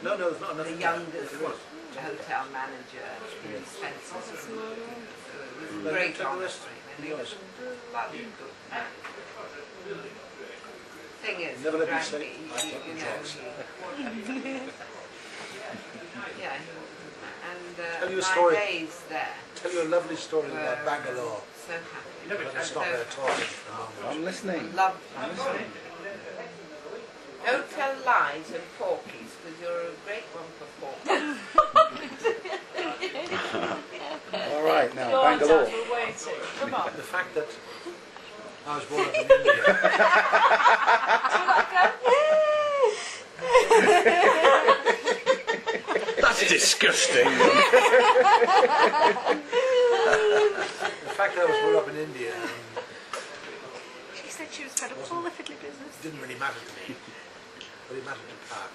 No, no, there's not enough. The youngest hotel manager in Spencer's room. So it was great honesty. And he was bloody good man. Thing is, Never let me drank, say you know, yeah, and Tell you a my story. days there. Tell you a lovely story about Bangalore. So happy. But it's not there talking for a moment. I'm listening. Loved I'm it. listening. Don't tell lies and porkies, because you're a great one for porkies. All right, now Go on, Bangalore. Dad, we're waiting. Come on. The fact that I was born up in India. That's disgusting. The fact that I was brought up in India She said she was fed up with all the fiddly business. didn't really matter to me, but it mattered to Pat.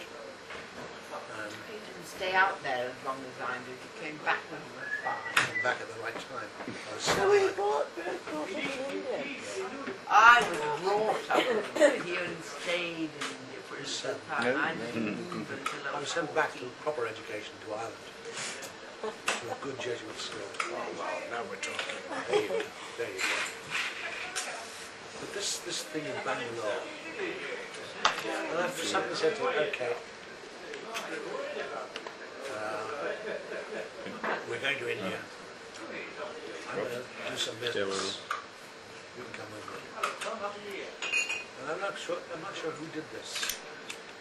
You didn't stay out there as long as I did. You came back when you were 5. Came back at the right time. I was So we bought in India. I was brought up here and stayed in India for a short time. No. I didn't move until I was sent back to proper education to Ireland, to a good Jesuit school. Oh wow, now we're talking. There you go. There you go. But this thing in Bangalore, and I suddenly said to him, okay, we're going to India. I'm going to do some business. You can come with me. And I'm not sure who did this.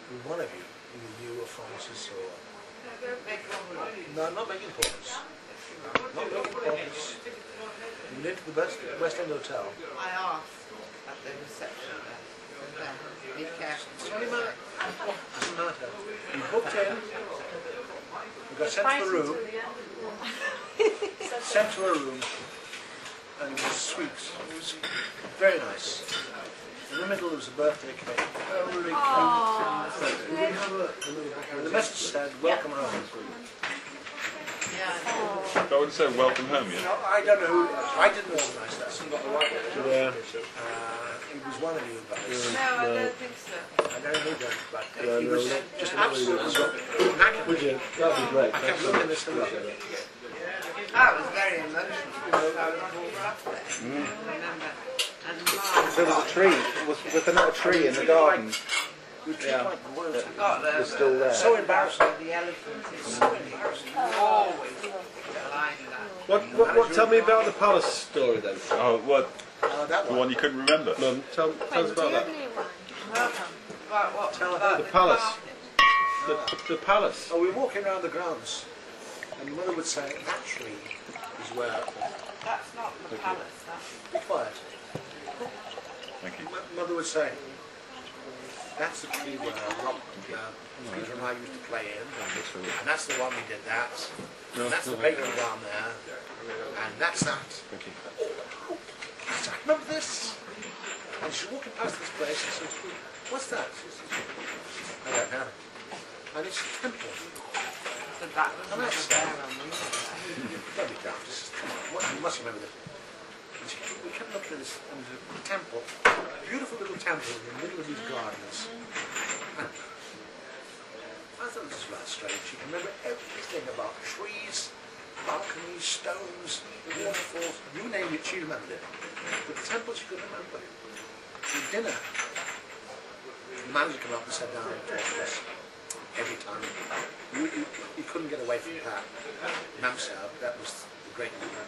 Who one of you, either you or Francis or... No, I'm not making points. Not making points. You went to the West End Hotel. I asked at the reception there. Be careful. Sorry, man. Doesn't matter. You booked in. You got sent to the room. Sent to a room. And it was sweet. It was very nice. In the middle was a birthday cake. Oh, really cute. And the message said, welcome home. Yeah. I would say welcome home, yeah. No, I don't know who, I didn't organise that. Yeah. It was one of you guys. No, I don't think so. I don't know who done it, but it was just absolutely knackered. That'd be great. I kept looking at this and looking. I was very emotional because I was brought up there. I remember. And There was a tree. Was there not a tree in the garden? Yeah. It's still there. So embarrassing. The elephant is so embarrassing. Always like that. What? Tell me about the palace story then. Oh, what? That The one. one you couldn't remember? Mum, tell us about that. About what? Tell About The palace. market. The palace. Oh, we were walking around the grounds, and Mother would say, that tree is where... That's not the palace. That's Be quiet. Thank you. Mother would say, that's the tree where Peter and I used to play in, and that's the one we did that, and that's the bakery down there, and that's that. Thank you. I remember this. And she's walking past this place and says, what's that? She says, I don't know. And it's a temple. so that was And never that's there on me. Don't be daft. She says, come on, you must remember this. And we kept looking at this, and there's a temple, a beautiful little temple in the middle of these gardens. And I thought this was rather strange. She can remember everything about trees, balconies, stones, waterfalls, you name it, she remembered it. But the temple she couldn't remember. At dinner, the manager came up and sat down and talked to us every time. You couldn't get away from that. Mamsa, that was the great leader.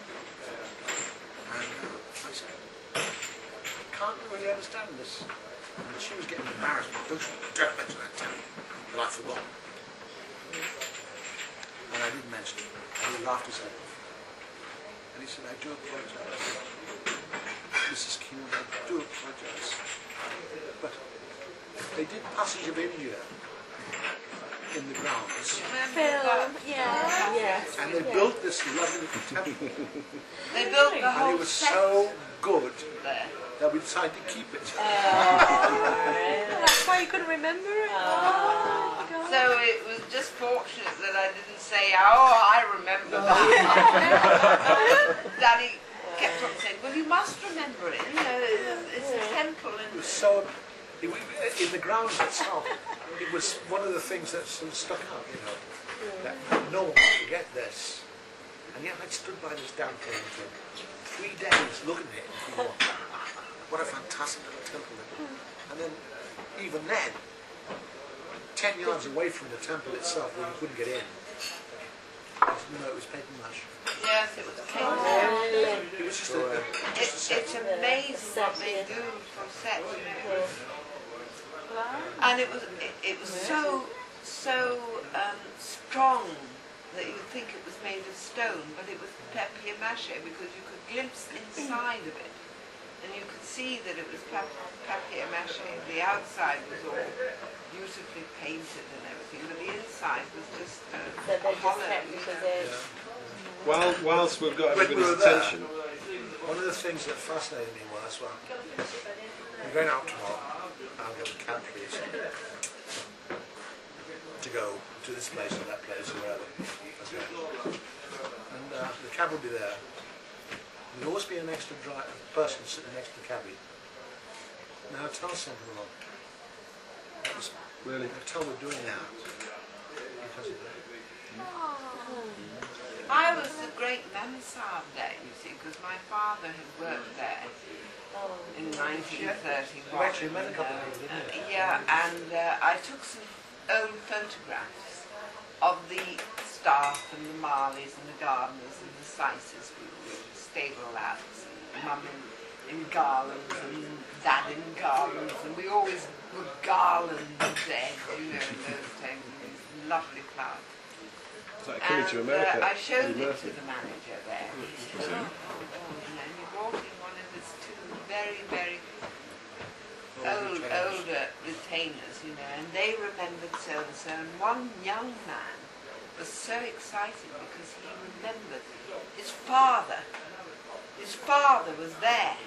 And I said, I can't really understand this. And she was getting embarrassed. Don't mention that to me. But I forgot. And I did mention it. And he laughed his head off. And he said, I do apologise. Mrs. Keenan, I do apologise. But they did Passage of India in the grounds. Film, yeah. Yes. And they built this lovely little temple. They built the And whole it was set so good there. that we decided to keep it. That's why you couldn't remember it. Oh, God. So it was just fortunate that I didn't say, oh, I remember that. Daddy kept on saying, well, you must remember it. You know, it's a temple. It And was so In the grounds itself, it was one of the things that sort of stuck out, you know, that no one will forget this. And yet I stood by this damn thing for 3 days looking at it and thinking, what a fantastic little temple it is. And then, even then, 10 yards away from the temple itself where you couldn't get in, you know, it was paper mache. Yes, it was paper. It was just a set. It's amazing what they do for sets. And it was so strong that you'd think it was made of stone, but it was papier-mâché because you could glimpse inside of it. And you could see that it was papier-mâché. The outside was all beautifully painted and everything, but the inside was just hollow. Whilst we've got When we everybody's were there, attention, one of the things that fascinated me was, well, we're going out tomorrow. I'll go to cab please to go to this place or that place or wherever. Okay. And the cab will be there. There'll always be an extra person sitting next to the cabbie. Now tell something along. That was really. tell we're doing that because of that. I was a great Memsahib there, you see, because my father had worked there in 1931. You actually met a couple of people, didn't you? Yeah, and I took some old photographs of the staff and the Marleys and the gardeners and the Syces. We were stable lads, and Mum in garlands and Dad in garlands, and we always would garland the dead, you know, in those days, these lovely flowers. It's like coming to America. I showed it to the manager there. He said, oh, and he brought in one of his 2 very, very older retainers, you know, and they remembered so-and-so, and one young man was so excited because he remembered his father. His father was there.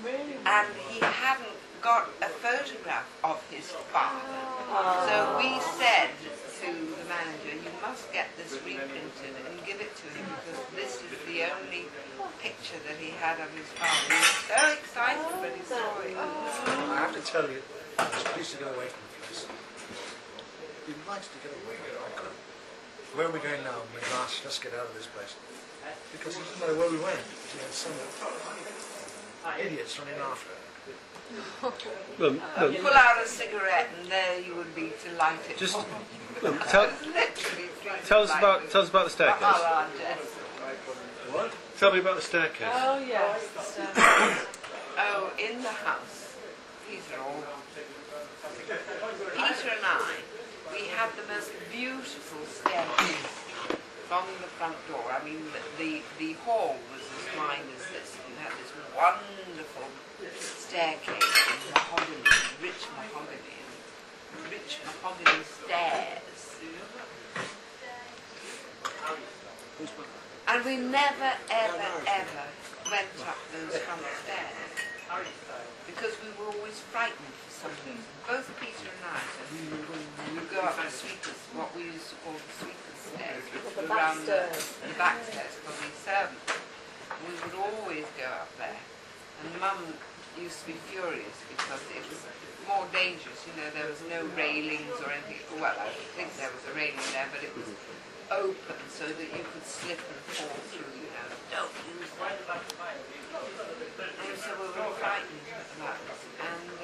Really? And he hadn't got a photograph of his father. So we said to the manager, you must get this reprinted and give it to him because this is the only picture that he had of his father. He was so excited when he saw it. I have to tell you, it's pleased to get away from the place. It'd be nice to get away. Where are we going now? My gosh, let's get out of this place. Because it doesn't matter where we went. We had some idiots running after. Pull out a cigarette and there you would be to light it. Just literally tell us about the staircase. What? Tell me about the staircase. Oh yes, the staircase. Oh, in the house, Peter and I, we had the most beautiful staircase from the front door. I mean, the hall was as fine as this. You had this wonderful staircase in mahogany, rich mahogany stairs. And we never, ever went up those front stairs because we were always frightened for some reason. Both Peter and I said we would go up the sweepers, what we used to call the sweepers stairs, which were around the back stairs for the servants. And we would always go up there. And Mum used to be furious because it was more dangerous, you know, there was no railings or anything. Well, I think there was a railing there, but it was open so that you could slip and fall through, you know. Don't use that. And so we were frightened about this. And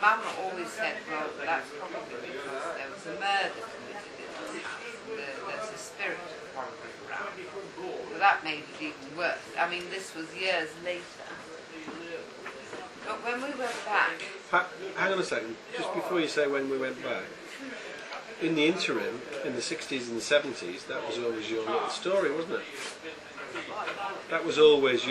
Mum always said, well, that's probably because there was a murder committed in this house. There's a spirit wandering around. So that made it even worse. I mean, this was years later. But when we went back... Hang on a second, just before you say when we went back, in the interim, in the 60s and the 70s, that was always your little story, wasn't it? That was always your